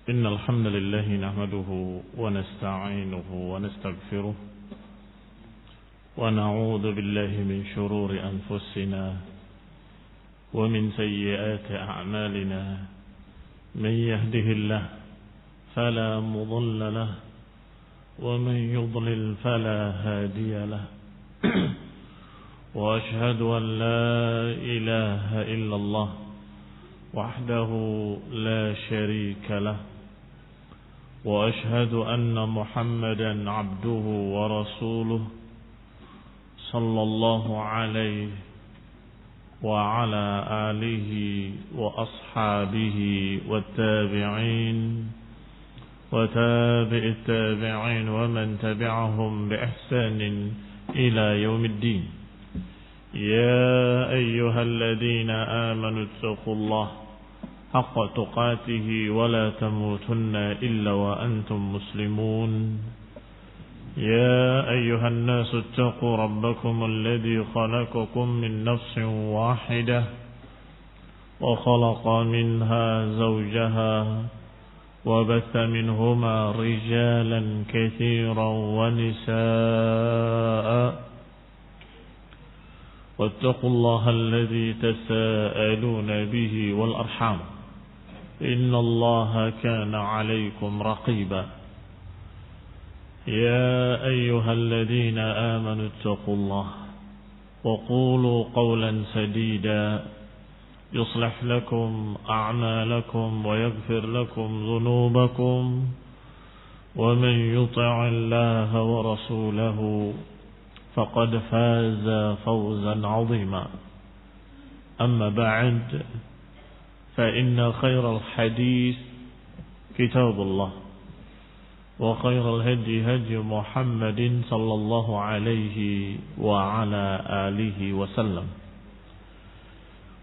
إن الحمد لله نحمده ونستعينه ونستغفره ونعوذ بالله من شرور أنفسنا ومن سيئات أعمالنا من يهده الله فلا مضل له ومن يضلل فلا هادي له وأشهد أن لا إله إلا الله وحده لا شريك له وأشهد أن محمدا عبده ورسوله صلى الله عليه وعلى آله وأصحابه والتابعين وتابع التابعين ومن تبعهم بإحسان إلى يوم الدين. يا أيها الذين آمنوا اتقوا الله حق تقاته ولا تموتن إلا وأنتم مسلمون. يا أيها الناس اتقوا ربكم الذي خلقكم من نفس واحدة وخلق منها زوجها وبث منهما رجالا كثيرا ونساء واتقوا الله الذي تساءلون به والأرحام إن الله كان عليكم رقيبا. يا أيها الذين آمنوا اتقوا الله وقولوا قولا سديدا يصلح لكم أعمالكم ويغفر لكم ذنوبكم ومن يطع الله ورسوله فقد فاز فوزا عظيما. أما بعد فإن خير الحديث كتاب الله وخير الهدي هدي محمد صلى الله عليه وعلى آله وسلم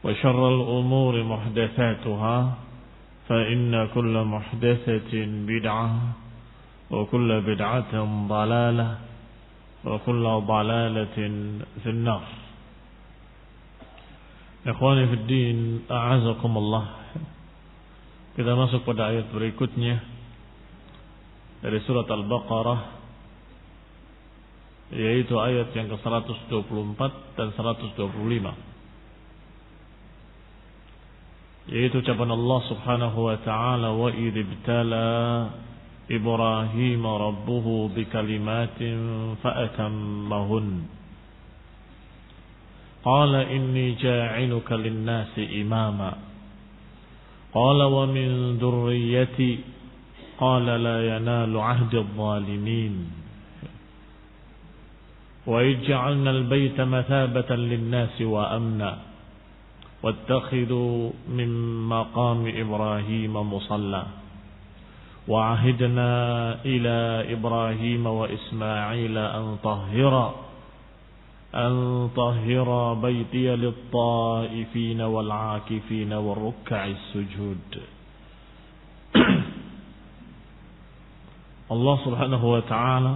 وشر الأمور محدثاتها فإن كل محدثة بدعة وكل بدعة ضلالة وكل ضلالة في النار. Ikhwani fi din, a'azakumullah. Kita masuk pada ayat berikutnya dari surat Al-Baqarah, yaitu ayat yang ke-124 dan 125, yaitu ucapan Allah Subhanahu wa ta'ala, wa idh ibtala Ibrahim rabbuhu bikalimatin fa'atammahun qala inni ja'iluka lin-nasi imama qala wa min dhurriyyati qala la yanalu 'ahdi adh-dhalimin wa ij'alna al-bayta mathabatan lin-nasi wa amna wattakhidhu min maqami Ibrahim musalla وعهدنا إلى إبراهيم وإسماعيل أن طهر بيتي للطائفين والعاكفين والركع السجود. Allah Subhanahu wa ta'ala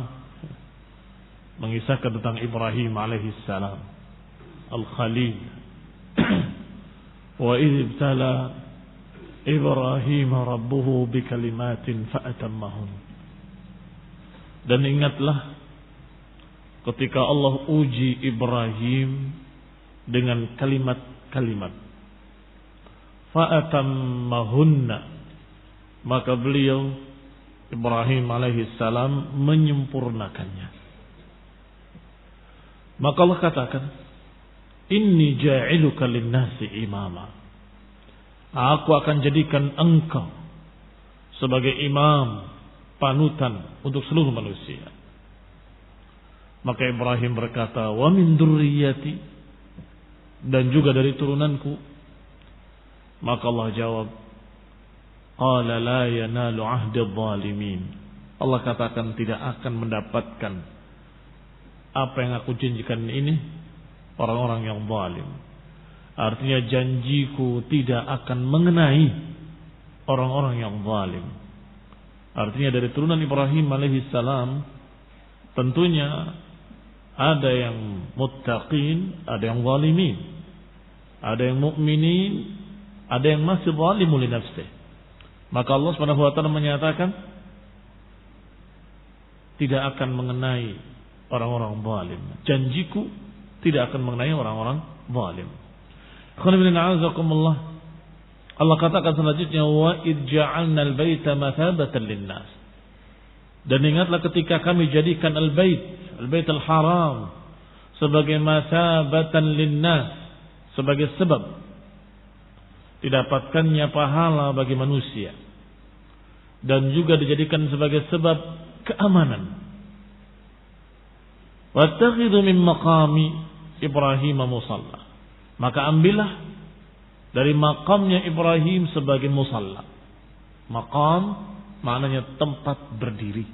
mengisahkan tentang Ibrahim alaihissalam Al-Khalil. Wa idh ibtala Ibrahim rabbuhu bikalimatin fa'atammahun. Dan ingatlah ketika Allah uji Ibrahim dengan kalimat-kalimat, fa'atammahunna, maka beliau Ibrahim alaihissalam menyempurnakannya. Maka Allah katakan, inni ja'iluka lin-nasi imama, aku akan jadikan engkau sebagai imam, panutan untuk seluruh manusia. Maka Ibrahim berkata, wa min dzurriyyati, dan juga dari turunanku. Maka Allah jawab, qala la yanalu 'ahdi adh-dhalimin. Allah katakan tidak akan mendapatkan apa yang aku janjikan ini orang-orang yang zalim. Artinya janjiku tidak akan mengenai orang-orang yang zalim. Artinya dari turunan Ibrahim alaihissalam tentunya ada yang muttaqin, ada yang zalimin, ada yang mukminin, ada yang masih zalimun li nafsih. Maka Allah Subhanahu wa taala menyatakan tidak akan mengenai orang-orang zalim. Janjiku tidak akan mengenai orang-orang zalim. Allah katakan selanjutnya, wa id ja'alna al-baita mathabatan lin-nas. Dan ingatlah ketika kami jadikan al-bait al-haram sebagai mathabatan lin-nas, sebagai sebab didapatkannya pahala bagi manusia, dan juga dijadikan sebagai sebab keamanan. Wattakhidhu min maqami Ibrahim musalla. Maka ambillah dari makamnya Ibrahim sebagai musalla. Maqam maknanya tempat berdiri.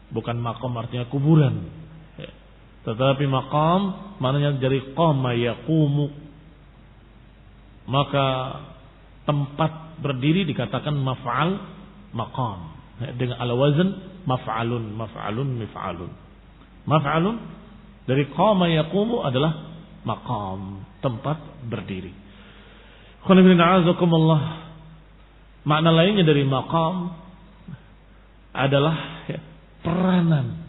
Bukan maqam artinya kuburan. Tetapi maqam maknanya dari qama yaqumu. Maka tempat berdiri dikatakan maf'al maqam. Dengan ala wazn maf'alun. Maf'alun dari qama yaqumu adalah maqam, tempat berdiri. Makna lainnya dari maqam adalah peranan.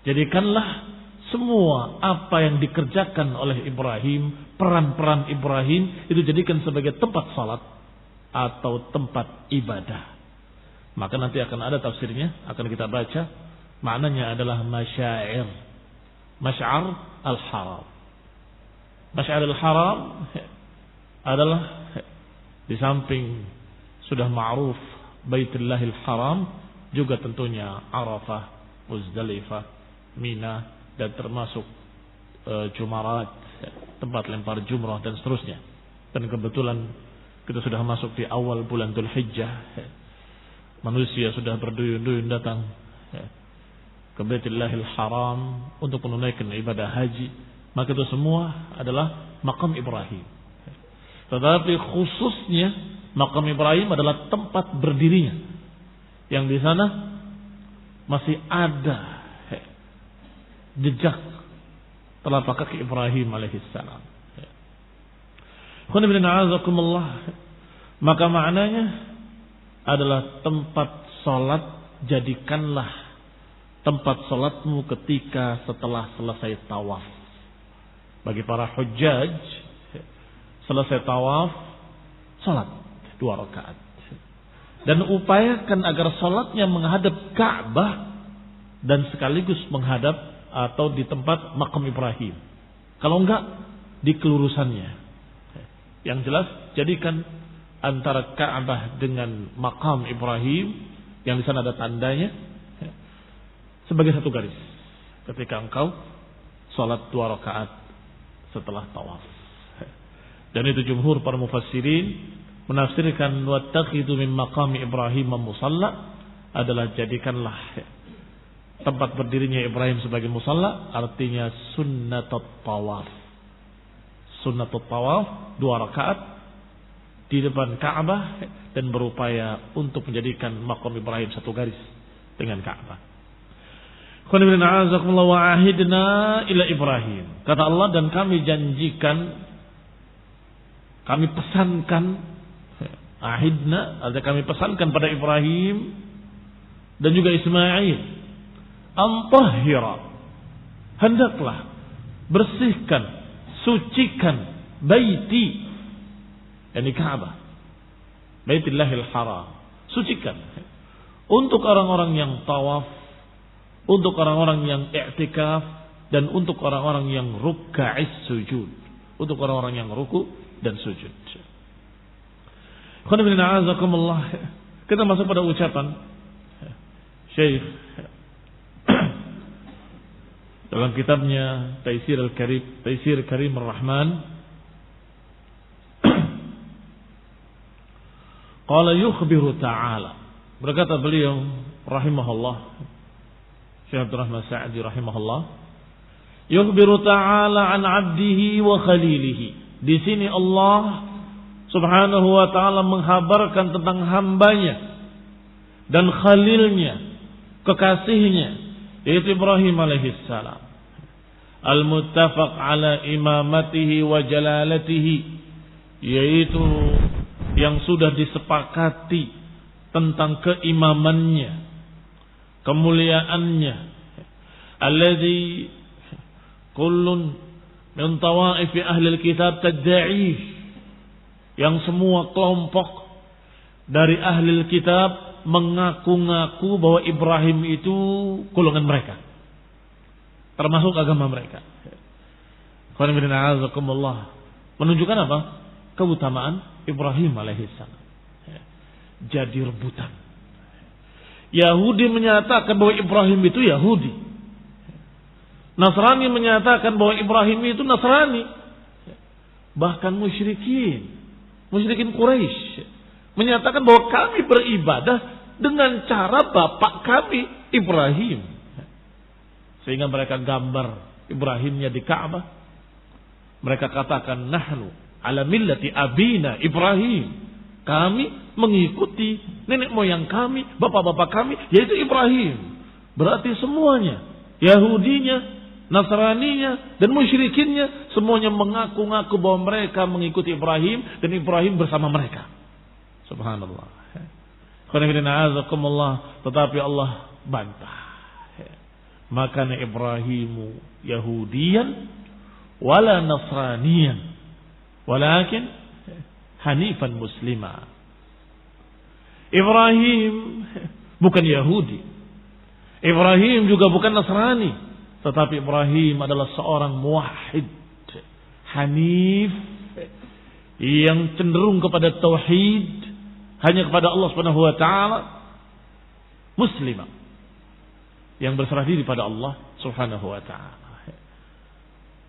Jadikanlah semua apa yang dikerjakan oleh Ibrahim, peran-peran Ibrahim itu jadikan sebagai tempat salat atau tempat ibadah. Maka nanti akan ada tafsirnya, akan kita baca. Maknanya adalah masyair. Masy'ar al-haram. Masy'ar al-haram adalah di samping sudah ma'ruf Baitullahil Haram, juga tentunya Arafah, Muzdalifah, Mina, dan termasuk Jumarat, tempat lempar jumrah dan seterusnya. Dan kebetulan kita sudah masuk di awal bulan Dzulhijjah. Manusia sudah berduyun-duyun datang ke Baitullahil Haram untuk menunaikan ibadah haji. Maka itu semua adalah makam Ibrahim. Tetapi khususnya makam Ibrahim adalah tempat berdirinya, yang di sana masih ada jejak telapak kaki Ibrahim alaihissalam. Maka maknanya adalah tempat salat. Jadikanlah tempat salatmu ketika setelah selesai tawaf. Bagi para hujjaj, selesai tawaf, salat 2 rakaat. Dan upayakan agar salatnya menghadap Ka'bah dan sekaligus menghadap atau di tempat makam Ibrahim. Kalau enggak, di kelurusannya. Yang jelas, jadikan antara Ka'bah dengan makam Ibrahim, yang di sana ada tandanya, sebagai satu garis. Ketika engkau salat 2 rakaat setelah tawaf. Dan itu jumhur para mufassirin menafsirkan wattakhidhu min maqami Ibrahim musalla adalah jadikanlah tempat berdirinya Ibrahim sebagai musalla, artinya sunnatut tawaf. Sunnatut tawaf 2 rakaat di depan Ka'bah dan berupaya untuk menjadikan makam Ibrahim satu garis dengan Ka'bah. Wa ahidna ila Ibrahim. Kata Allah, dan kami janjikan, kami pesankan, ahidna, artinya kami pesankan pada Ibrahim dan juga Ismail, antahhira, hendaklah bersihkan, sucikan baiti, yakni Ka'bah, Baitullahil Haram, sucikan untuk orang-orang yang tawaf, untuk orang-orang yang i'tikaf, dan untuk orang-orang yang ruk'a'is sujud, untuk orang-orang yang ruku dan sujud. Kita masuk pada ucapan Syekh dalam kitabnya Taisir Karim Ar-Rahman. Qala yukhbiru ta'ala, berkata beliau rahimahullah, Syekh Abdul Rahman Sa'di rahimahullah, yukhbiru ta'ala an 'abdihi wa khalilihi. Di sini Allah Subhanahu wa ta'ala menghabarkan tentang hambanya dan khalilnya, kekasihnya, yaitu Ibrahim alaihissalam. Al-muttafaq ala imamatihi wa jalalatihi, yaitu yang sudah disepakati tentang keimamannya, kemuliaannya, alladzi kullun min tawaif ahli alkitab tad'ih, yang semua kelompok dari ahli alkitab mengaku-ngaku bahwa Ibrahim itu golongan mereka, termasuk agama mereka. Menunjukkan apa? Keutamaan Ibrahim alaihissalam. Jadi rebutan. Yahudi menyatakan bahwa Ibrahim itu Yahudi. Nasrani menyatakan bahwa Ibrahim itu Nasrani. Bahkan musyrikin Quraisy menyatakan bahwa kami beribadah dengan cara bapak kami Ibrahim. Sehingga mereka gambar Ibrahimnya di Ka'bah. Mereka katakan nahnu ala millati abina Ibrahim. Kami mengikuti nenek moyang kami, bapak-bapak kami, yaitu Ibrahim. Berarti semuanya, Yahudinya, Nasraninya, dan musyrikinnya, semuanya mengaku-ngaku bahwa mereka mengikuti Ibrahim, dan Ibrahim bersama mereka. Subhanallah. Tetapi Allah bantah. Makana Ibrahimu Yahudiyan, wala Nasraniyan, walakin hanifan muslima. Ibrahim bukan Yahudi. Ibrahim juga bukan Nasrani. Tetapi Ibrahim adalah seorang muwahhid. Hanif. Yang cenderung kepada tauhid. Hanya kepada Allah subhanahu wa ta'ala. Muslimah. Yang berserah diri pada Allah subhanahu wa ta'ala.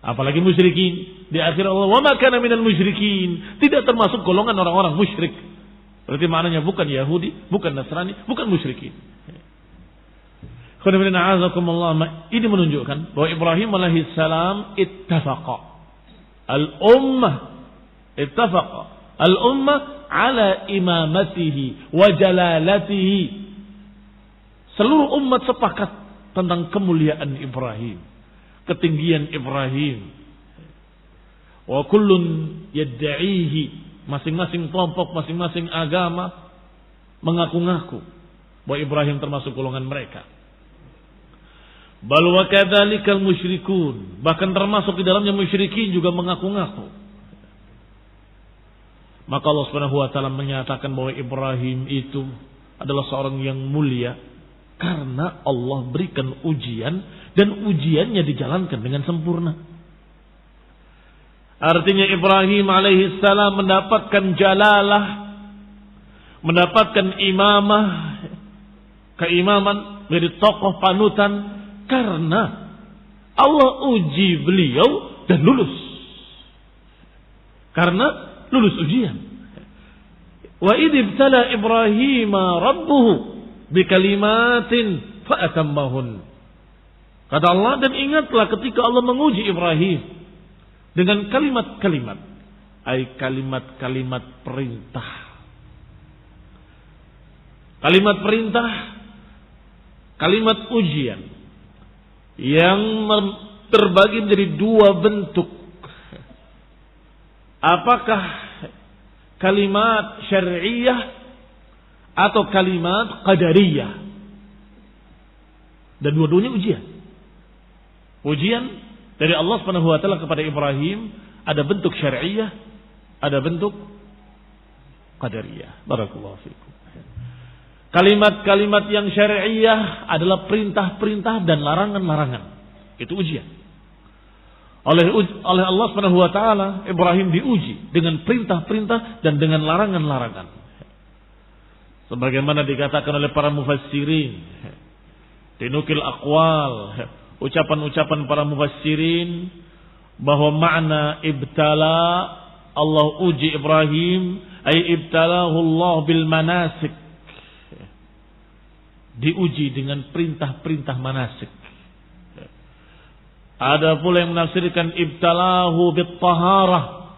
Apalagi musyrikin. Di akhir Allah, wa ma kana minal musyrikin. Tidak termasuk golongan orang-orang musyrik. Berarti maknanya bukan Yahudi, bukan Nasrani, bukan musyrikin. Ini menunjukkan bahwa Ibrahim alaihissalam ittafaqa al-ummah ala imamatihi wa jalalatihi. Seluruh umat sepakat tentang kemuliaan Ibrahim, ketinggian Ibrahim. Wa kullun yad'ihi, masing-masing kelompok, masing-masing agama mengaku-ngaku bahwa Ibrahim termasuk golongan mereka. Bal wa kadzalikal musyrikun, bahkan termasuk di dalamnya musyrikin juga mengaku-ngaku. Maka Allah Subhanahu wa taala menyatakan bahwa Ibrahim itu adalah seorang yang mulia karena Allah berikan ujian dan ujiannya dijalankan dengan sempurna. Artinya Ibrahim alaihissalam mendapatkan jalalah, mendapatkan imamah, keimaman, menjadi tokoh panutan karena Allah uji beliau dan lulus. Karena lulus ujian. Wa idh ibtala Ibrahim rabbuhu bikalimatin fa'atammahun. Kata Allah, dan ingatlah ketika Allah menguji Ibrahim dengan kalimat-kalimat, ay kalimat-kalimat perintah. Kalimat perintah, kalimat ujian yang terbagi menjadi dua bentuk. Apakah kalimat syar'iyah atau kalimat qadariyah? Dan dua-duanya ujian. Ujian dari Allah Subhanahu wa taala kepada Ibrahim ada bentuk syar'iyah, ada bentuk qadariyah. Barakallahu fikum. Kalimat-kalimat yang syar'iyah adalah perintah-perintah dan larangan-larangan. Itu ujian. Oleh Allah Subhanahu wa taala Ibrahim diuji dengan perintah-perintah dan dengan larangan-larangan. Sebagaimana dikatakan oleh para mufassirin, dinukil aqwal, ucapan-ucapan para mufassirin bahwa makna ibtala, Allah uji Ibrahim, ay ibtalahu Allah bil manasik, diuji dengan perintah-perintah manasik. Ada pula yang menafsirkan ibtalahu bit taharah,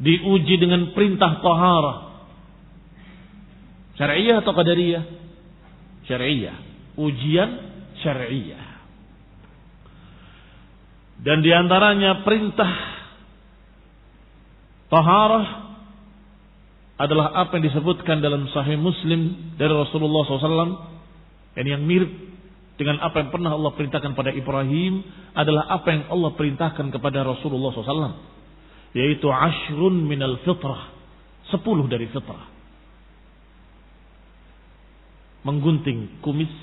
diuji dengan perintah taharah. Syar'iyah atau qadariyah? Syar'iyah. Ujian syar'iyah. Dan diantaranya perintah taharah adalah apa yang disebutkan dalam Sahih Muslim dari Rasulullah SAW. Ini yang mirip dengan apa yang pernah Allah perintahkan pada Ibrahim adalah apa yang Allah perintahkan kepada Rasulullah SAW, yaitu 10 minal fitrah, 10 dari fitrah. Menggunting kumis,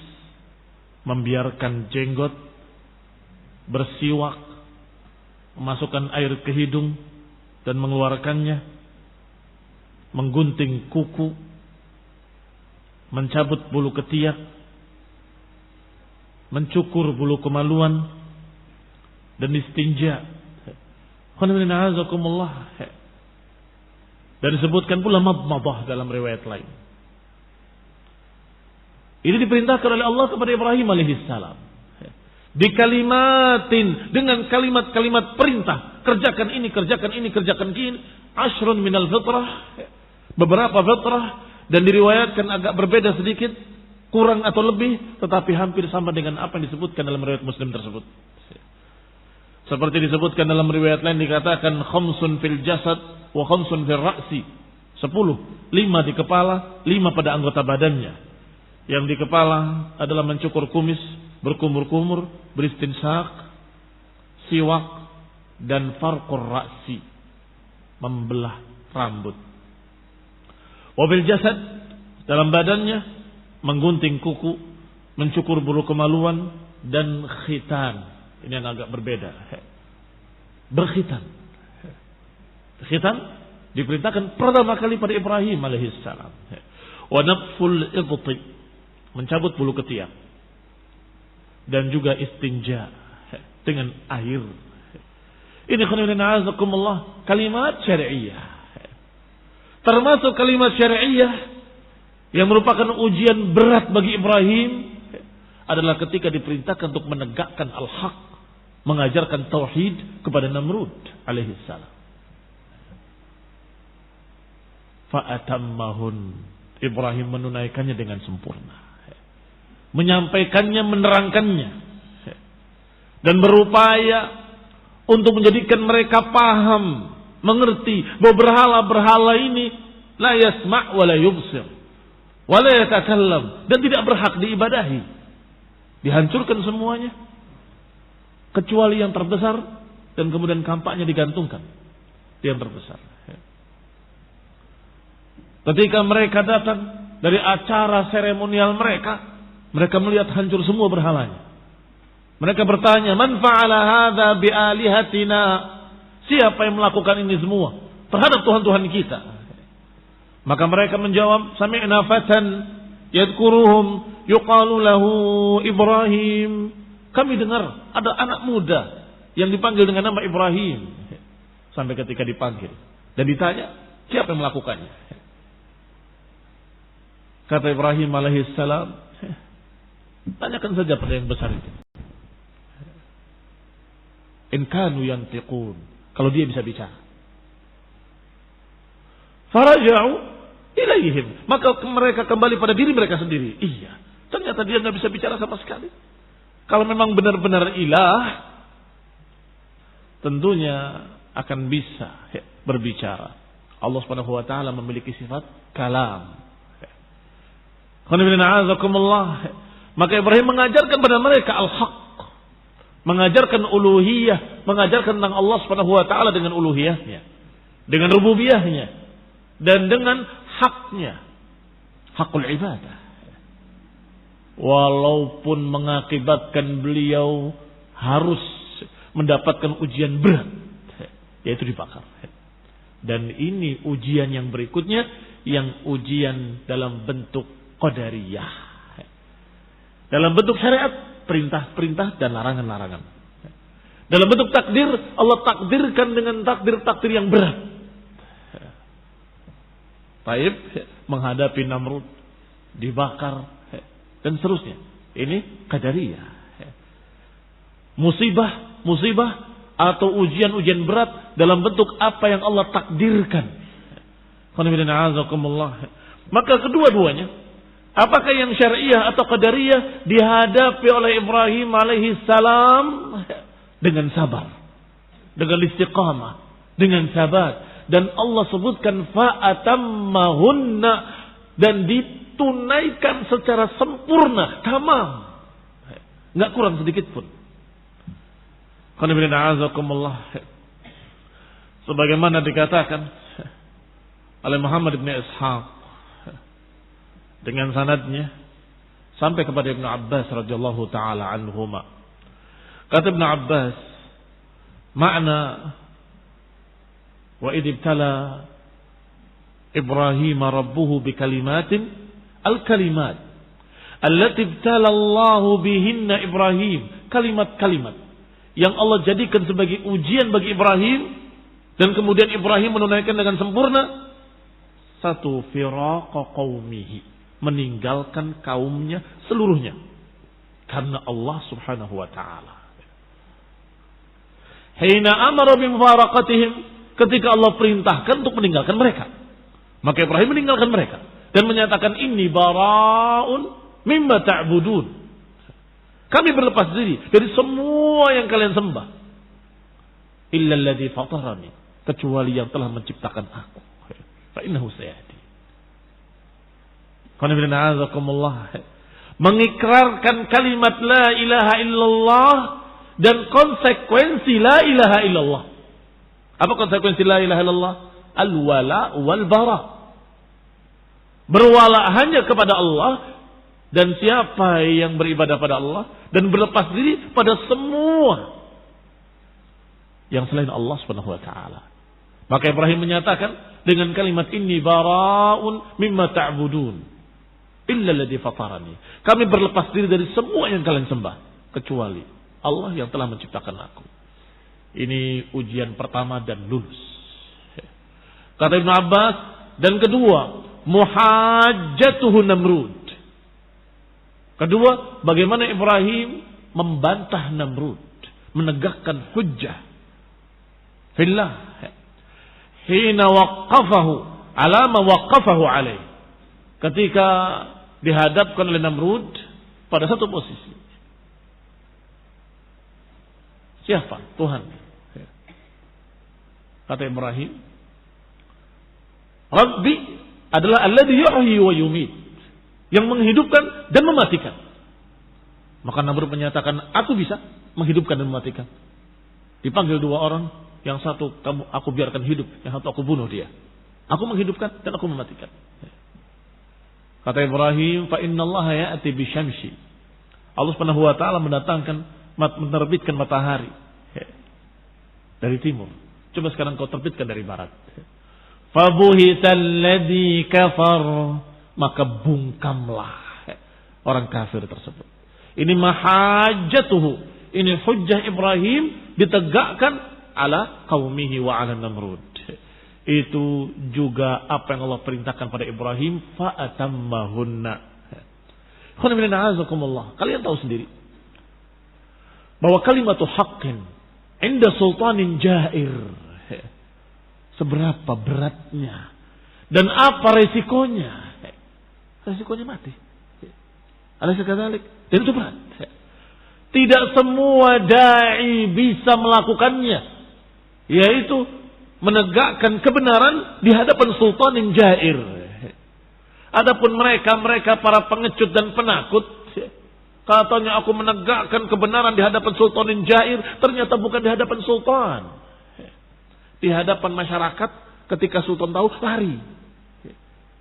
membiarkan jenggot, bersiwak, memasukkan air ke hidung dan mengeluarkannya, menggunting kuku, mencabut bulu ketiak, mencukur bulu kemaluan, dan istinja. Dan disebutkan pula madmadah dalam riwayat lain. Ini diperintahkan oleh Allah kepada Ibrahim alaihissalam. Bikalimatin, dengan kalimat-kalimat perintah. Kerjakan ini, kerjakan ini, kerjakan ini. 10 minal fitrah. Beberapa fitrah. Dan diriwayatkan agak berbeda sedikit. Kurang atau lebih. Tetapi hampir sama dengan apa yang disebutkan dalam riwayat Muslim tersebut. Seperti disebutkan dalam riwayat lain dikatakan. 5 fil jasad wa 5 fil ra'si. 10. 5 di kepala, 5 pada anggota badannya. Yang di kepala adalah mencukur kumis, berkumur-kumur, beristinsak, siwak, dan farqur ra'si, membelah rambut. Wabil jasad, dalam badannya, menggunting kuku, mencukur bulu kemaluan, dan khitan. Ini yang agak berbeda. Berkhitan. Khitan diperintahkan pertama kali pada Ibrahim alaihissalam. Wa naful ibti, mencabut bulu ketiak, dan juga istinja dengan air. Ini kalimat syari'iyah. Termasuk kalimat syari'iyah yang merupakan ujian berat bagi Ibrahim adalah ketika diperintahkan untuk menegakkan al-haq, mengajarkan tauhid kepada Namrud alaihissalam. Fa'atammahun, Ibrahim menunaikannya dengan sempurna, menyampaikannya, menerangkannya, dan berupaya untuk menjadikan mereka paham, mengerti bahwa berhala-berhala ini la yasma' wa la yubsir wa la yatakallam, dan tidak berhak diibadahi. Dihancurkan semuanya kecuali yang terbesar, dan kemudian kampaknya digantungkan di yang terbesar. Ketika mereka datang dari acara seremonial mereka melihat hancur semua berhalanya. Mereka bertanya, "Man fa'ala hadza bi alihatina?" Siapa yang melakukan ini semua terhadap Tuhan-Tuhan kita? Maka mereka menjawab, "Sami'na fatan yadhkuruhum yuqalu lahu Ibrahim." Kami dengar ada anak muda yang dipanggil dengan nama Ibrahim. Sampai ketika dipanggil dan ditanya, siapa yang melakukannya? Kata Ibrahim alaihissalam, tanyakan saja pada yang besar itu. In kanu yantiqun, kalau dia bisa bicara. Faraja'u ilaihim, maka mereka kembali pada diri mereka sendiri. Iya, ternyata dia tidak bisa bicara sama sekali. Kalau memang benar-benar ilah, tentunya akan bisa berbicara. Allah Subhanahu wa taala memiliki sifat kalam. Maka Ibrahim mengajarkan pada mereka al-haq, mengajarkan uluhiyah, mengajarkan tentang Allah Subhanahu wa taala dengan uluhiyahnya, dengan rububiyahnya, dan dengan haknya, hakul ibadah. Walaupun mengakibatkan beliau harus mendapatkan ujian berat, yaitu dibakar. Dan ini ujian yang berikutnya, yang ujian dalam bentuk qadariyah, dalam bentuk syariat, perintah-perintah dan larangan-larangan. Dalam bentuk takdir, Allah takdirkan dengan takdir-takdir yang berat. Taib menghadapi Namrud, dibakar, dan seterusnya. Ini qadariyah. Musibah atau ujian-ujian berat dalam bentuk apa yang Allah takdirkan. Maka kedua-duanya, apakah yang syariah atau qadariyah, dihadapi oleh Ibrahim alaihi salam dengan sabar, dengan istiqamah, dengan sabat, dan Allah sebutkan fa'atammahunna, dan ditunaikan secara sempurna, tamam, nggak kurang sedikit pun. Sebagaimana dikatakan oleh Muhammad bin Ishaq dengan sanadnya sampai kepada Ibnu Abbas radhiyallahu taala anhuma. Kata Ibnu Abbas, makna wa idibtala Ibrahim rabbuhu bikalimatin, al-kalimat allati ibtala Allah bihinna Ibrahim, kalimat-kalimat yang Allah jadikan sebagai ujian bagi Ibrahim dan kemudian Ibrahim menunaikan dengan sempurna. Satu, firaqa qaumihi, meninggalkan kaumnya seluruhnya karena Allah Subhanahu wa taala. Hina amara bi mufaraqatihim, ketika Allah perintahkan untuk meninggalkan mereka, maka Ibrahim meninggalkan mereka dan menyatakan inni bara'un mimma ta'budun. Kami berlepas diri dari semua yang kalian sembah. Illa alladhi fatarani, kecuali yang telah menciptakan aku. Fa innahu sayahdi. Mengikrarkan kalimat la ilaha illallah dan konsekuensi la ilaha illallah. Apa konsekuensi la ilaha illallah? Al-wala wal bara. Berwala hanya kepada Allah, dan siapa yang beribadah pada Allah dan berlepas diri pada semua yang selain Allah Subhanahu wa taala. Maka Ibrahim menyatakan dengan kalimat inni bara'un mimma ta'budun illa alladhi fatarani. Kami berlepas diri dari semua yang kalian sembah kecuali Allah yang telah menciptakan aku. Ini ujian pertama dan lulus. Kata Ibnu Abbas, dan kedua, muhajjatuhu Namrud. Kedua, bagaimana Ibrahim membantah Namrud, menegakkan hujjah fillah hina waqqafahu ala ma waqqafahu alaih, ketika dihadapkan oleh Namrud pada satu posisi. Siapa? Tuhan. Kata Ibrahim, Rabbi adalah alladhi yuhyi wa yumit, yang menghidupkan dan mematikan. Maka Namrud menyatakan, aku bisa menghidupkan dan mematikan. Dipanggil dua orang, yang satu aku biarkan hidup, yang satu aku bunuh dia. Aku menghidupkan dan aku mematikan. Kata Ibrahim, fa innallaha ya'ti bisyamsi. Allah Subhanahu wa taala menerbitkan matahari dari timur. Coba sekarang kau terbitkan dari barat. Fa buhital ladzi kafar, maka bungkamlah orang kafir tersebut. Ini mahajjatuhu, ini hujjah Ibrahim ditegakkan ala qaumihi wa ala Namrud. Itu juga apa yang Allah perintahkan pada Ibrahim, fa atammahunna. Kalian tahu sendiri bahwa kalimatu haqqin inda sultanin jair, seberapa beratnya dan apa resikonya. Resikonya mati. Alaysa kadzalik? Dan itu berat. Tidak semua dai bisa melakukannya, yaitu menegakkan kebenaran di hadapan sultanin jair. Adapun mereka para pengecut dan penakut, katanya aku menegakkan kebenaran di hadapan sultanin jair, ternyata bukan di hadapan sultan. Di hadapan masyarakat, ketika sultan tahu, lari.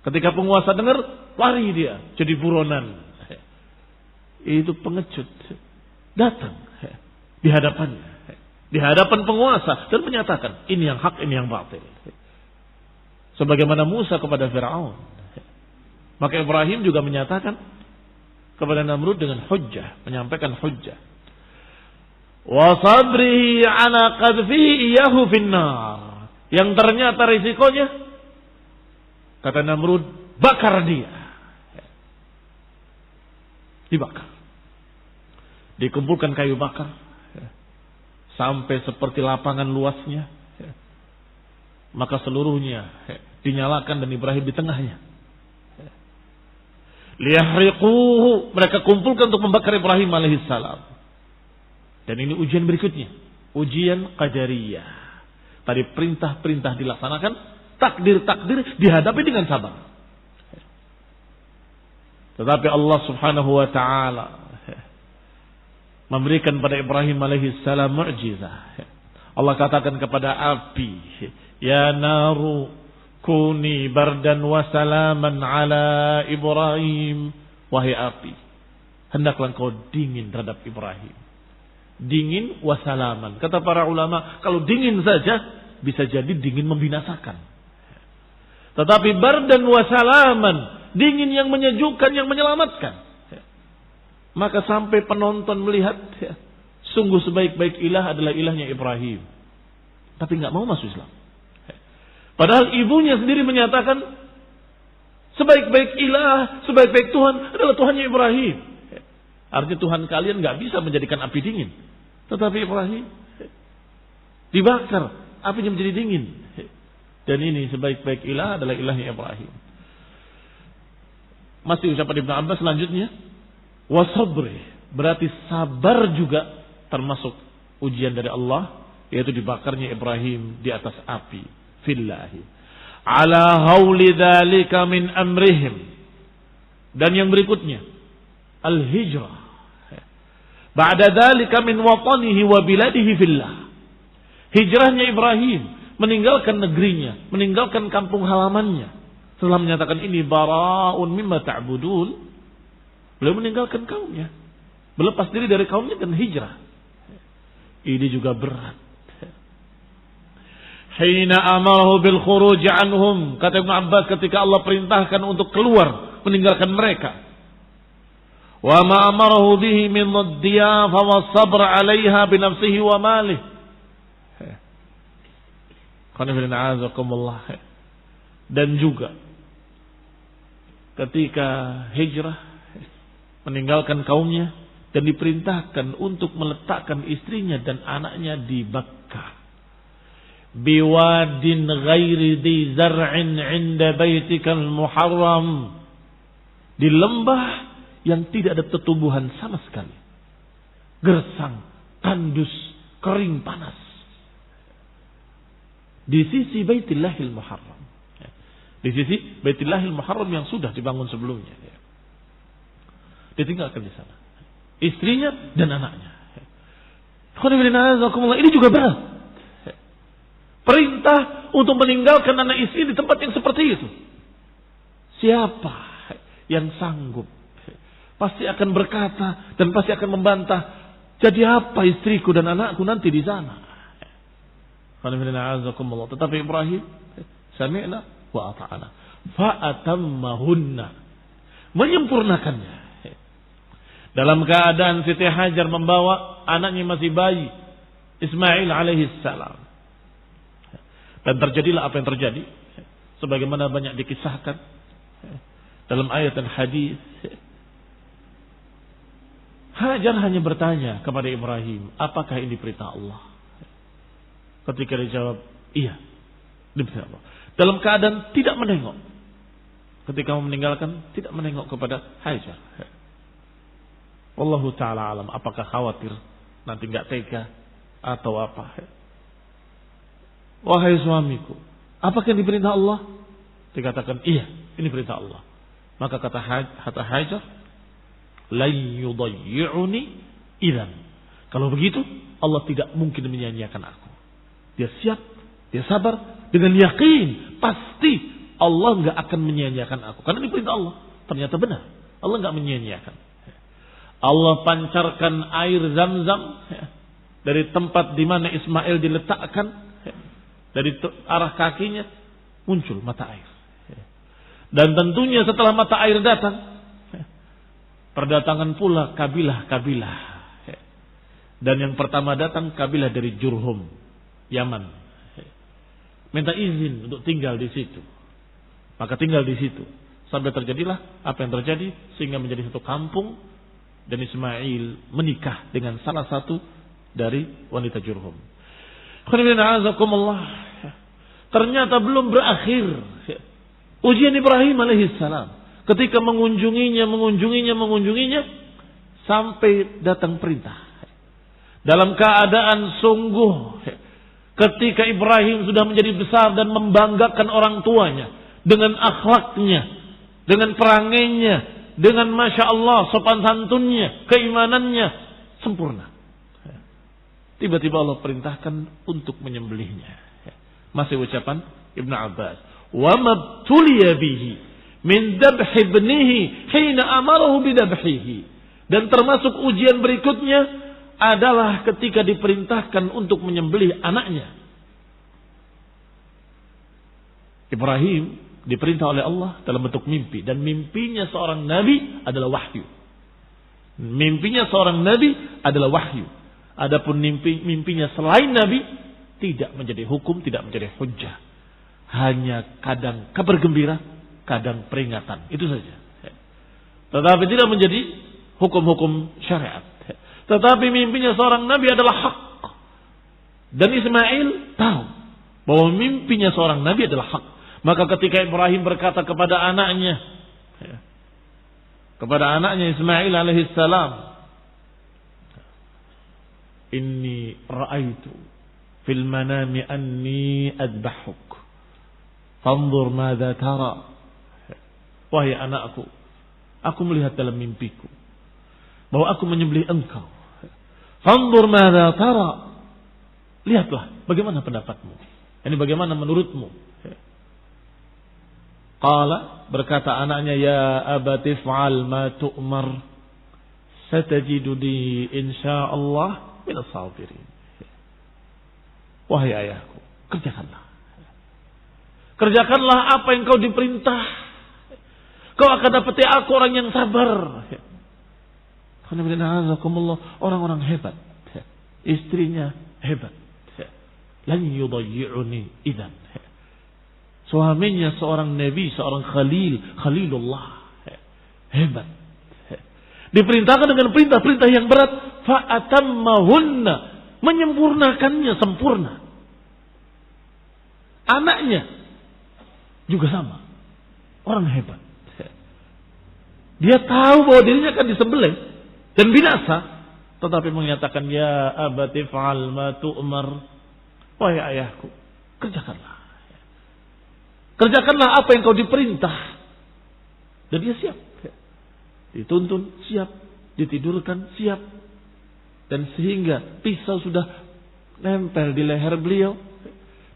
Ketika penguasa dengar, lari dia, jadi buronan. Itu pengecut. Datang di hadapannya, di hadapan penguasa, dan menyatakan ini yang hak, ini yang batil. Sebagaimana Musa kepada Fir'aun, maka Ibrahim juga menyatakan kepada Namrud dengan hujjah, menyampaikan hujjah. Wa sabrihi ala qadfihi iyahu finnar, yang ternyata risikonya, kata Namrud, bakar dia. Dibakar. Dikumpulkan kayu bakar sampai seperti lapangan luasnya, maka seluruhnya dinyalakan dan Ibrahim di tengahnya. Liyahriquhu, mereka kumpulkan untuk membakar Ibrahim alaihissalam. Dan ini ujian berikutnya, ujian qadariyah. Tadi perintah-perintah dilaksanakan, takdir-takdir dihadapi dengan sabar. Tetapi Allah Subhanahu wa taala memberikan pada Ibrahim alaihi salam mukjizah. Allah katakan kepada api, "Ya naru kuni bardan wa salaman ala Ibrahim." Wahai api, hendaklah engkau dingin terhadap Ibrahim. Dingin wa salaman. Kata para ulama, kalau dingin saja bisa jadi dingin membinasakan. Tetapi bardan wa salaman, dingin yang menyejukkan, yang menyelamatkan. Maka sampai penonton melihat, sungguh sebaik-baik ilah adalah ilahnya Ibrahim. Tapi nggak mau masuk Islam. Padahal ibunya sendiri menyatakan, sebaik-baik ilah, sebaik-baik Tuhan adalah Tuhannya Ibrahim. Artinya Tuhan kalian nggak bisa menjadikan api dingin. Tetapi Ibrahim dibakar, apinya menjadi dingin. Dan ini sebaik-baik ilah adalah ilahnya Ibrahim. Masih ucapan Ibnu Abbas selanjutnya, wasabri, berarti sabar juga termasuk ujian dari Allah, yaitu dibakarnya Ibrahim di atas api fillahi ala hauli dzalika min amrihim. Dan yang berikutnya al-hijrah ba'da dzalika min watanihi wa biladihi fillah. Hijrahnya Ibrahim, meninggalkan negerinya, meninggalkan kampung halamannya. Setelah menyatakan ini bara'un mimma ta'budun, beliau meninggalkan kaumnya, melepas diri dari kaumnya dan hijrah. Ini juga berat. Hina amarahu bil khuruj anhum, kata Ibnu Abbas, ketika Allah perintahkan untuk keluar meninggalkan mereka. Wa ma amarahu bihi min ad-diyafa was sabr 'alaiha bi nafsihi wa malihi. Dan juga ketika hijrah meninggalkan kaumnya dan diperintahkan untuk meletakkan istrinya dan anaknya di Bakkah. Biwadin ghairi di zar'in 'inda baitikal muharram, di lembah yang tidak ada tumbuhan sama sekali, gersang, tandus, kering, panas, di sisi Baitillahil Muharram, di sisi Baitillahil Muharram yang sudah dibangun sebelumnya. Ditinggalkan di sana istrinya dan anaknya. Ini juga berat. Perintah untuk meninggalkan anak istri di tempat yang seperti itu. Siapa yang sanggup? Pasti akan berkata dan pasti akan membantah. Jadi apa istriku dan anakku nanti di sana? Tetapi Ibrahim, sami'na wa ata'ana, fa'atammahunna, menyempurnakannya. Dalam keadaan Siti Hajar membawa anaknya masih bayi, Ismail alaihissalam. Dan terjadilah apa yang terjadi, sebagaimana banyak dikisahkan dalam ayat dan hadis. Hajar hanya bertanya kepada Ibrahim, apakah ini perintah Allah? Ketika dijawab, iya, ini perintah Allah. Dalam keadaan tidak menengok. Ketika mau meninggalkan, tidak menengok kepada Hajar. Wallahu ta'ala alam, apakah khawatir nanti nggak tega atau apa? Wahai suamiku, apakah ini perintah Allah? Dikatakan, iya, ini perintah Allah. Maka kata Hajar, la yudayyi'uni idzan. Kalau begitu, Allah tidak mungkin menyia-nyiakan aku. Dia siap, dia sabar dengan yakin pasti Allah nggak akan menyia-nyiakan aku. Karena ini perintah Allah. Ternyata benar, Allah nggak menyia-nyiakan. Allah pancarkan air Zam-Zam dari tempat di mana Ismail diletakkan. Dari arah kakinya muncul mata air. Dan tentunya setelah mata air datang, perdatangan pula kabilah-kabilah. Dan yang pertama datang kabilah dari Jurhum, Yaman. Minta izin untuk tinggal di situ. Maka tinggal di situ. Sampai terjadilah apa yang terjadi, sehingga menjadi satu kampung. Dan Ismail menikah dengan salah satu dari wanita Jurhum. Ternyata belum berakhir ujian Ibrahim alaihissalam. Ketika mengunjunginya sampai datang perintah. Dalam keadaan sungguh Ketika Ibrahim sudah menjadi besar dan membanggakan orang tuanya dengan akhlaknya, dengan perangainya, dengan Masya Allah sopan santunnya, keimanannya sempurna. Tiba-tiba Allah perintahkan untuk menyembelihnya. Masih ucapan Ibnu Abbas, "Wa mabtuliya bihi min dabh ibnihi hina amarahu bidabhihi." Dan termasuk ujian berikutnya adalah ketika diperintahkan untuk menyembelih anaknya. Ibrahim diperintah oleh Allah dalam bentuk mimpi, dan mimpinya seorang nabi adalah wahyu. Mimpinya seorang nabi adalah wahyu. Adapun mimpinya selain nabi tidak menjadi hukum, tidak menjadi hujjah. Hanya kadang kabar gembira, kadang peringatan. Itu saja. Tetapi tidak menjadi hukum-hukum syariat. Tetapi mimpinya seorang nabi adalah hak. Dan Ismail tahu bahwa mimpinya seorang nabi adalah hak. Maka ketika Ibrahim berkata kepada anaknya Ismail alaihissalam, "Inni ra'aitu fil manami anni adbahuk. Fanzur madza tara." Wahai anakku, aku melihat dalam mimpiku bahwa aku menyembelih engkau. Fanzur madza tara. Lihatlah bagaimana pendapatmu. Ini bagaimana menurutmu? Qala, berkata anaknya, "Ya abati fa'al ma tu'mar. Satajiduni insyaallah minas sabirin." Wahai ayahku, kerjakanlah. Kerjakanlah apa yang kau diperintah. Kau akan dapati aku orang yang sabar. Orang-orang hebat. Istrinya hebat. Lan yudayyi'uni idzan. Suaminya seorang nabi, seorang khalilullah. Hebat. Diperintahkan dengan perintah-perintah yang berat, fa'atammahunna, menyempurnakannya sempurna. Anaknya juga sama. Orang hebat. Dia tahu bahwa dirinya akan disembelih dan binasa, tetapi menyatakan, "Ya abati fa'al ma tu'mar." Wahai ayahku, kerjakanlah. Kerjakanlah apa yang kau diperintah. Dan dia siap. Dituntun, siap. Ditidurkan, siap. Dan sehingga pisau sudah nempel di leher beliau.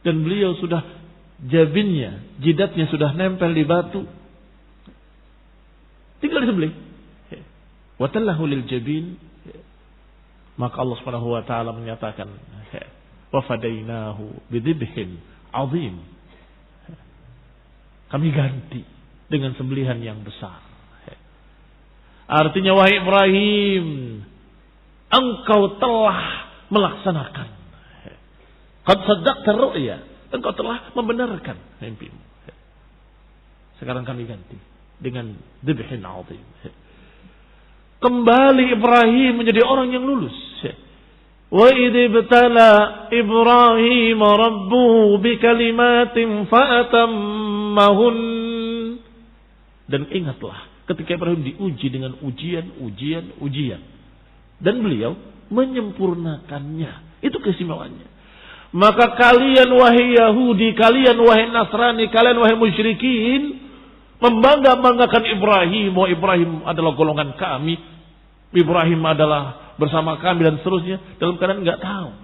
Dan beliau sudah jabinnya, jidatnya sudah nempel di batu. Tinggal disembelih. Wa tallahu lil jabin. Maka Allah Subhanahu wa taala menyatakan, "Wa fadainahu bidhibhin 'azim." Kami ganti dengan sembelihan yang besar. Artinya, wahai Ibrahim, engkau telah melaksanakan. Qad saddaqta ru'ya. Engkau telah membenarkan mimpimu. Sekarang kami ganti dengan dhibhin 'azim. Kembali Ibrahim menjadi orang yang lulus. Wa idh ibtala Ibrahim rabbuhu bikalimatin fa'atammahun. Dan ingatlah ketika Ibrahim diuji dengan ujian. Dan beliau menyempurnakannya. Itu keistimewaannya. Maka kalian wahai Yahudi, kalian wahai Nasrani, kalian wahai musyrikin, membangga-banggakan Ibrahim, bahwa Ibrahim adalah golongan kami, Ibrahim adalah bersama kami dan seterusnya, dalam keadaan enggak tahu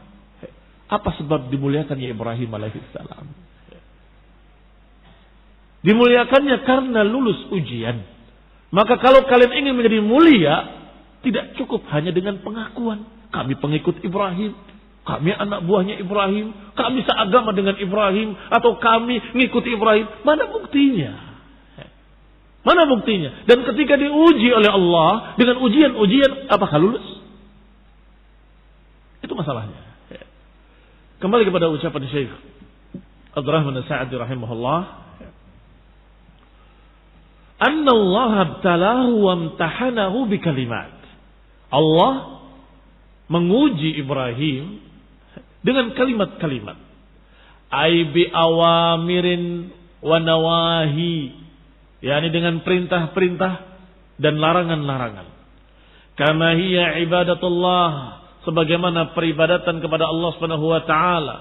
apa sebab dimuliakannya Ibrahim alaihissalam. Dimuliakannya karena lulus ujian. Maka kalau kalian ingin menjadi mulia, tidak cukup hanya dengan pengakuan kami pengikut Ibrahim, kami anak buahnya Ibrahim, kami seagama dengan Ibrahim, atau kami mengikuti Ibrahim. Mana buktinya? Mana buktinya? Dan ketika diuji oleh Allah dengan ujian-ujian, apakah lulus? Itu masalahnya. Kembali kepada ucapan Syekh Abdurrahman As-Sa'di rahimahullah, "Anna Allah abtalahu wa amtahanahu bikalimat." Allah menguji Ibrahim dengan kalimat-kalimat. Ai bi awamirin wa nawahi, yakni dengan perintah-perintah dan larangan-larangan. Kama hiya ibadatullah, sebagaimana peribadatan kepada Allah Subhanahu wa taala.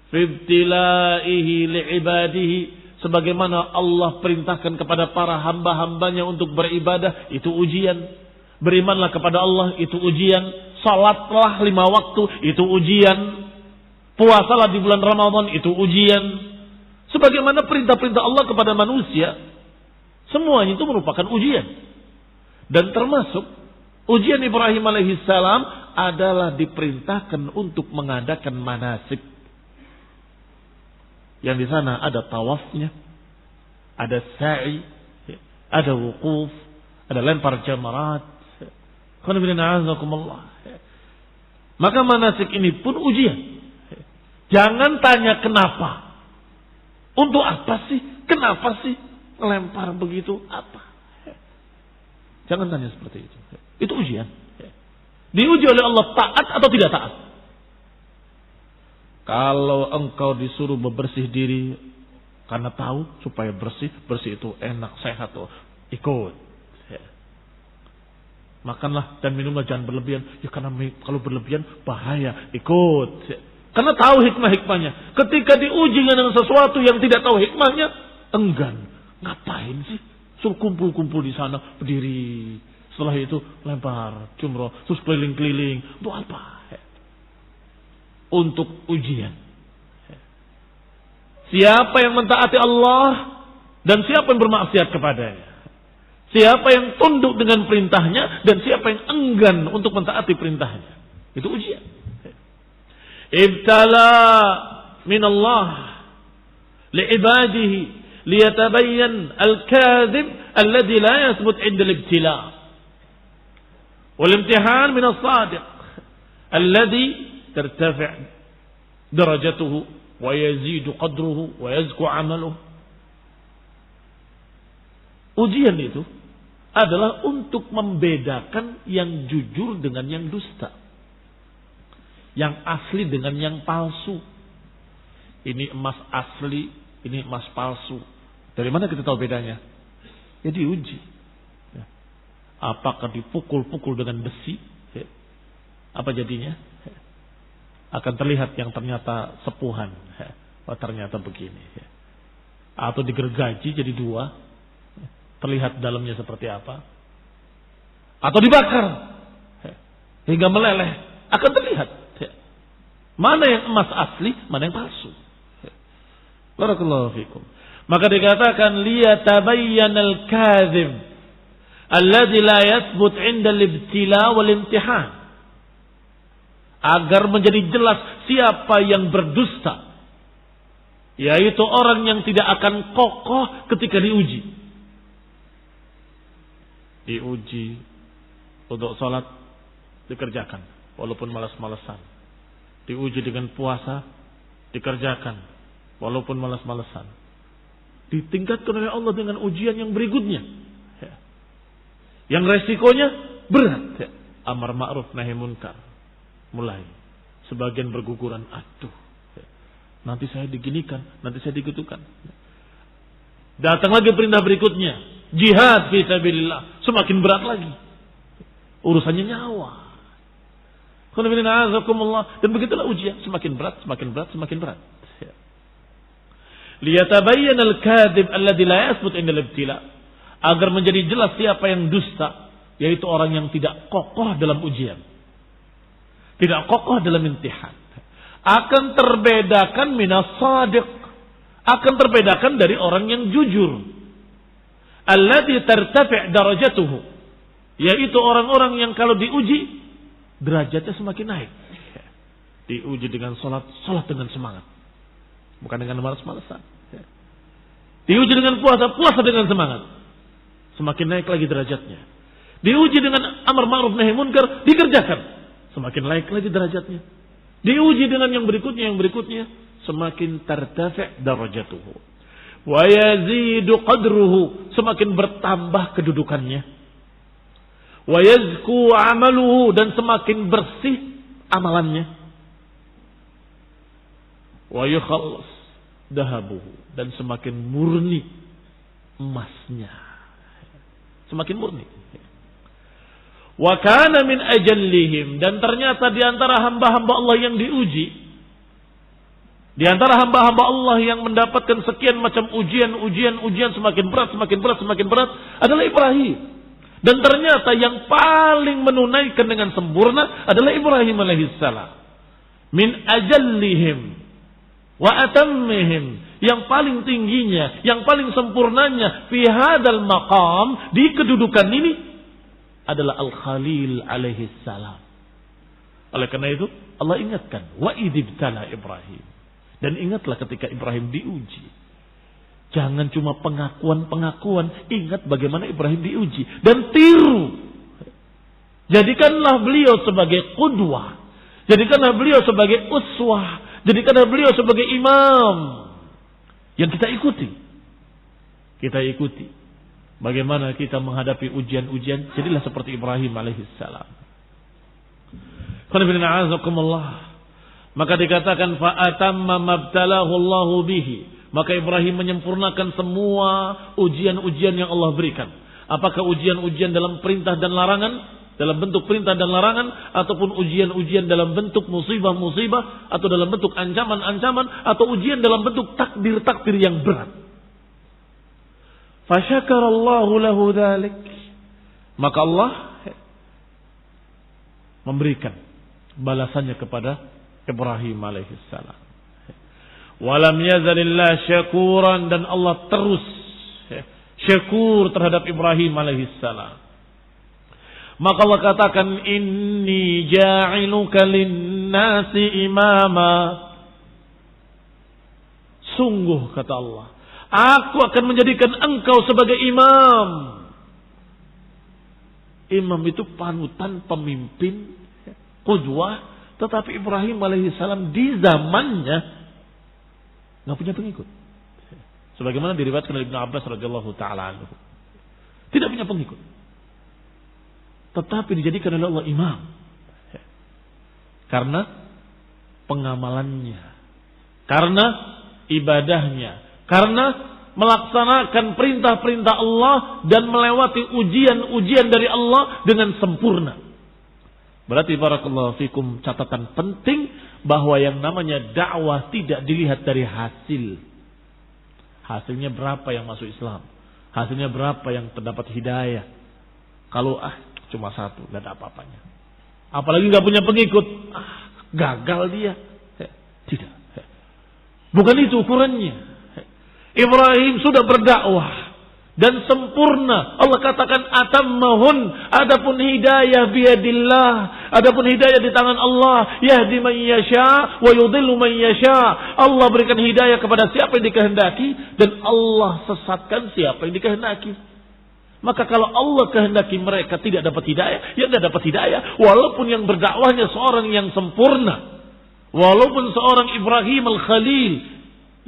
fi ibtilaihi li'ibadihi, sebagaimana Allah perintahkan kepada para hamba-hambanya untuk beribadah, itu ujian. Berimanlah kepada Allah, itu ujian. Salatlah 5 waktu, itu ujian. Puasalah di bulan Ramadan, itu ujian. Sebagaimana perintah-perintah Allah kepada manusia, semuanya itu merupakan ujian. Dan termasuk ujian Ibrahim alaihissalam adalah diperintahkan untuk mengadakan manasik. Yang di sana ada tawafnya, ada sa'i, ada wukuf, ada lempar jamarat. Maka manasik ini pun ujian. Jangan tanya kenapa. Untuk apa sih? Kenapa sih melempar begitu? Apa? Jangan tanya seperti itu. Itu ujian. Diuji oleh Allah, taat atau tidak taat. Kalau engkau disuruh bebersih diri karena tahu supaya bersih itu enak, sehat, ikut. Makanlah dan minumlah jangan berlebihan. Ya karena kalau berlebihan bahaya, ikut. Karena tahu hikmah-hikmahnya. Ketika diuji dengan sesuatu yang tidak tahu hikmahnya, enggan. Ngapain sih? Suruh kumpul-kumpul di sana, berdiri. Setelah itu lempar jumroh, terus keliling-keliling. Untuk apa? Untuk ujian. Siapa yang mentaati Allah dan siapa yang bermaksiat kepadanya. Siapa yang tunduk dengan perintahnya dan siapa yang enggan untuk mentaati perintahnya. Itu ujian. Ibtala min Allah li'ibadihi liyatabayyan al-kadhib alladhi la yathbut 'inda al-ibtila. Wal imtihan min as-sadiq alladhi tartafi' darajatuhu wa yazidu qadruhu wa yazku 'amaluhu. Ujian itu adalah untuk membedakan yang jujur dengan yang dusta. Yang asli dengan yang palsu. Ini emas asli, ini emas palsu. Dari mana kita tahu bedanya? Ya diuji. Apakah dipukul-pukul dengan besi? Apa jadinya? Akan terlihat yang ternyata sepuhan. Oh, ternyata begini. Atau digergaji jadi 2. Terlihat dalamnya seperti apa. Atau dibakar hingga meleleh. Akan terlihat mana yang emas asli, mana yang palsu. Barakallahu fikum. Maka dikatakan liyatabayyanal kadhib alladzi la yathbut 'inda al-ibtila wal imtihan. Agar menjadi jelas siapa yang berdusta. Yaitu orang yang tidak akan kokoh ketika diuji. Diuji untuk sholat dikerjakan walaupun malas-malesan. Diuji dengan puasa dikerjakan walaupun malas-malesan. Ditingkatkan oleh Allah dengan ujian yang berikutnya. Yang resikonya berat. Amar ma'ruf nahi munkar. Mulai sebagian berguguran, aduh. Nanti saya diginikan, nanti saya digitukan. Datang lagi perintah berikutnya. Jihad fi sabilillah, semakin berat lagi. Urusannya nyawa. Dan begitulah ujian, semakin berat, semakin berat, semakin berat. Liyatabayyana al-kadhib alladhi la yathbut 'inda al-ibtila, agar menjadi jelas siapa yang dusta, yaitu orang yang tidak kokoh dalam ujian. Tidak kokoh dalam imtihan. Akan terbedakan minas shadiq, akan terbedakan dari orang yang jujur. Alladzi tartafi' darajatuhu, yaitu orang-orang yang kalau diuji derajatnya semakin naik. Diuji dengan salat dengan semangat, bukan dengan malas-malasan. Diuji dengan puasa dengan semangat, semakin naik lagi derajatnya. Diuji dengan amar ma'ruf nahi munkar, dikerjakan, semakin naik lagi derajatnya. Diuji dengan yang berikutnya, semakin tartafi' darajatuhu. Wa yazidu qadruhu, semakin bertambah kedudukannya. Wa yazku amaluhu, dan semakin bersih amalannya. Wa yukhallas dahabuhu, dan semakin murni emasnya. Semakin murni. Wa kana min ajallihim, dan ternyata di antara hamba-hamba Allah yang diuji Di antara hamba-hamba Allah yang mendapatkan sekian macam ujian semakin berat adalah Ibrahim. Dan ternyata yang paling menunaikan dengan sempurna adalah Ibrahim alaihissalam. Min ajallihim wa atammihim, yang paling tingginya, yang paling sempurnanya fi hadzal maqam, di kedudukan ini adalah Al-Khalil alaihissalam. Oleh karena itu Allah ingatkan, wa idzibtala Ibrahim. Dan ingatlah ketika Ibrahim diuji. Jangan cuma pengakuan-pengakuan, ingat bagaimana Ibrahim diuji dan tiru. Jadikanlah beliau sebagai qudwah, jadikanlah beliau sebagai uswah, jadikanlah beliau sebagai imam yang kita ikuti. Kita ikuti bagaimana kita menghadapi ujian-ujian, jadilah seperti Ibrahim alaihissalam. Maka dikatakan fa'atamma mabtalahu Allahu bihi, maka Ibrahim menyempurnakan semua ujian-ujian yang Allah berikan. Apakah ujian-ujian dalam perintah dan larangan, dalam bentuk perintah dan larangan, ataupun ujian-ujian dalam bentuk musibah-musibah, atau dalam bentuk ancaman-ancaman, atau ujian dalam bentuk takdir-takdir yang berat. Fasyakarallahu lahu dzalik, maka Allah memberikan balasannya kepada Ibrahim alaihissalam. Walam yazalillah syakuran, dan Allah terus syakur terhadap Ibrahim alaihissalam. Maka Allah katakan, inni ja'iluka linnasi imama. Sungguh kata Allah, aku akan menjadikan engkau sebagai imam. Imam itu panutan, pemimpin, qudwah. Tetapi Ibrahim alaihissalam di zamannya nggak punya pengikut. Sebagaimana diriwayatkan oleh Ibnu Abbas radhiyallahu taala anhu. Tidak punya pengikut. Tetapi dijadikan oleh Allah imam. Karena pengamalannya, karena ibadahnya, karena melaksanakan perintah-perintah Allah dan melewati ujian-ujian dari Allah dengan sempurna. Berarti barakallahu fikum, catatan penting bahwa yang namanya dakwah tidak dilihat dari hasil. Hasilnya berapa yang masuk Islam, hasilnya berapa yang terdapat hidayah. Kalau cuma satu, gak ada apa-apanya. Apalagi gak punya pengikut, gagal dia. Tidak. Bukan itu ukurannya. Ibrahim sudah berdakwah dan sempurna. Allah katakan atammahun. Adapun hidayah biyadillah, adapun hidayah di tangan Allah. Yahdi man yasha wa yudhillu man yasha. Allah berikan hidayah kepada siapa yang dikehendaki, dan Allah sesatkan siapa yang dikehendaki. Maka kalau Allah kehendaki mereka tidak dapat hidayah, ya tidak dapat hidayah. Walaupun yang berdakwahnya seorang yang sempurna, walaupun seorang Ibrahim al-Khalil,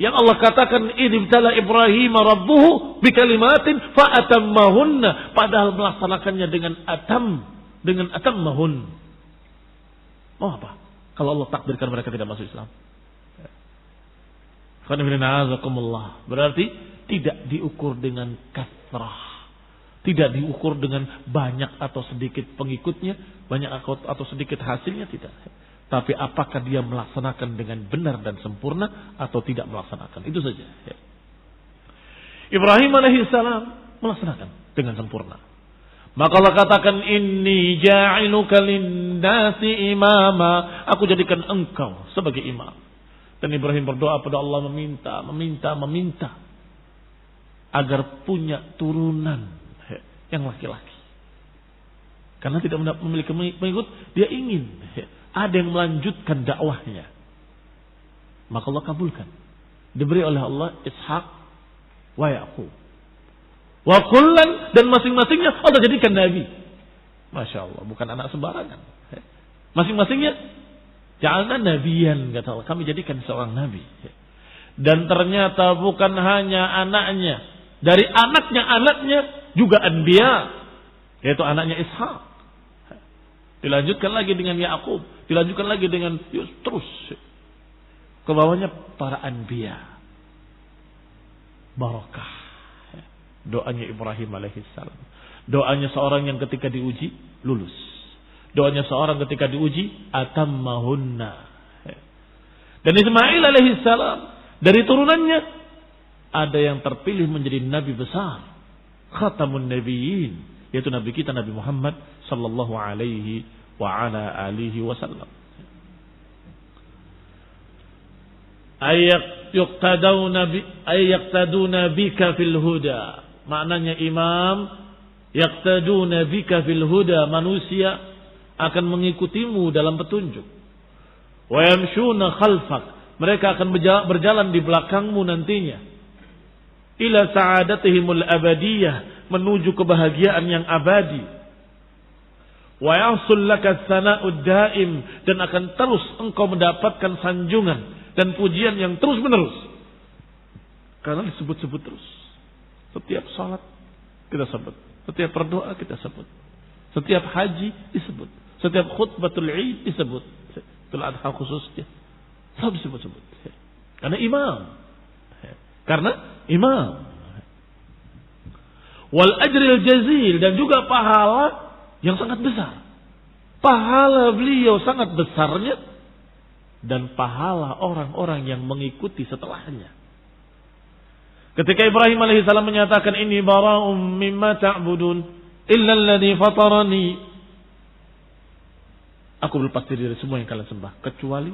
yang Allah katakan idibtala Ibrahim rabbuhu bikalimatin fa'atammahunna, padahal melaksanakannya dengan atammahun. Mau apa? Kalau Allah takdirkan mereka tidak masuk Islam. Berarti tidak diukur dengan kasrah, tidak diukur dengan banyak atau sedikit pengikutnya, banyak atau sedikit hasilnya, tidak. Tapi apakah dia melaksanakan dengan benar dan sempurna atau tidak melaksanakan. Itu saja. Ibrahim alaihissalam melaksanakan dengan sempurna. Maka Allah katakan, inni ja'iluka linnasi imama. Aku jadikan engkau sebagai imam. Dan Ibrahim berdoa pada Allah, meminta agar punya turunan yang laki-laki. Karena tidak memiliki pengikut, dia ingin ada yang melanjutkan dakwahnya. Maka Allah kabulkan. Diberi oleh Allah Ishak wa Yaqub. Wa kullan, dan masing-masingnya Allah jadikan nabi. Masya Allah, bukan anak sembarangan. Masing-masingnya ja'alna nabiyan, kata Allah, kami jadikan seorang nabi. Dan ternyata bukan hanya anaknya, dari anaknya juga anbiya, yaitu anaknya Ishak. Dilanjutkan lagi dengan Yaqub, dilanjutkan lagi dengan terus ke bawahnya para anbiya. Barakah doanya Ibrahim alaihissalam. Doanya seorang yang ketika diuji lulus. Doanya seorang ketika diuji atammahunna. Dan Ismail alaihissalam dari turunannya ada yang terpilih menjadi nabi besar, khatamun nabiyyin, yaitu nabi kita Nabi Muhammad sallallahu alaihi wa ala alihi wasallam. Yaqtaduna bika fil huda. Maknanya imam, yaqtaduna bika fil huda, manusia akan mengikutimu dalam petunjuk. Wa yamshuna khalfak, mereka akan berjalan di belakangmu nantinya. Ila sa'adatihimul abadiyah, menuju kebahagiaan yang abadi. Wa yahsul laka tsana'ud daim, dan akan terus engkau mendapatkan sanjungan dan pujian yang terus menerus. Karena disebut-sebut terus. Setiap salat kita sebut, setiap berdoa kita sebut, setiap haji disebut, setiap khutbatul Id disebut, Idul Adha khususnya selalu disebut-sebut. Karena imam. Wal ajril jazil, dan juga pahala yang sangat besar. Pahala beliau sangat besarnya, dan pahala orang-orang yang mengikuti setelahnya. Ketika Ibrahim alaihissalam menyatakan, ini bara'um mimma ta'budun illa alladhi fatarani, aku berlepas diri dari semua yang kalian sembah kecuali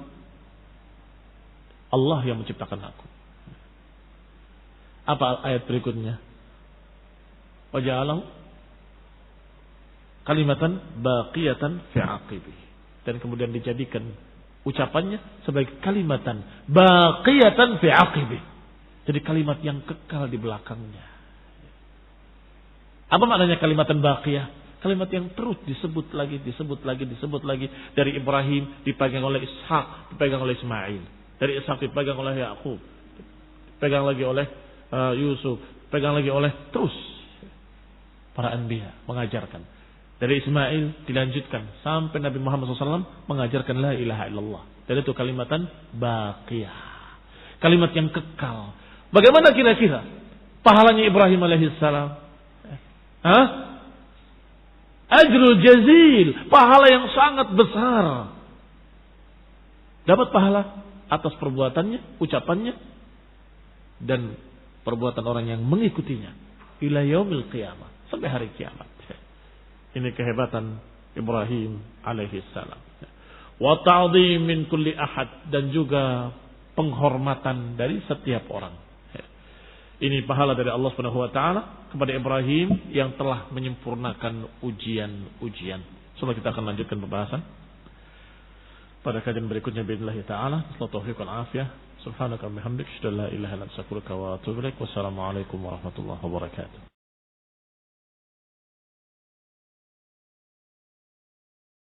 Allah yang menciptakan aku. Apa ayat berikutnya? Wa ja'alahu kalimatan baqiyatan fi aqibih, dan kemudian dijadikan ucapannya sebagai kalimatan baqiyatan fi aqibih, jadi kalimat yang kekal di belakangnya. Apa maknanya kalimatan baqiyah? Kalimat yang terus disebut lagi dari Ibrahim dipegang oleh Ishak, dipegang oleh Ismail, dari Ishak dipegang oleh Yakub, dipegang lagi oleh Yusuf, dipegang lagi oleh terus para anbiya mengajarkan. Dari Ismail dilanjutkan sampai Nabi Muhammad SAW mengajarkan la ilaha illallah. Dan itu kalimatan baqiyah, kalimat yang kekal. Bagaimana kira-kira pahalanya Ibrahim alaihissalam? Ajrul jazil, pahala yang sangat besar. Dapat pahala atas perbuatannya, ucapannya, dan perbuatan orang yang mengikutinya ila yaumil qiyamah, sampai hari kiamat. Ini kehebatan Ibrahim alaihissalam. Wa ta'dhim min kulli ahad, dan juga penghormatan dari setiap orang. Ini pahala dari Allah Subhanahu wa taala kepada Ibrahim yang telah menyempurnakan ujian-ujian. Semoga kita akan lanjutkan pembahasan pada kajian berikutnya باذنillah taala. Taufiq wal afiyah. Subhanaka wa bihamdika, asyhadu an la ilaha illa anta, astaghfiruka wa atubu ilaik. Wassalamu alaikum warahmatullahi wabarakatuh.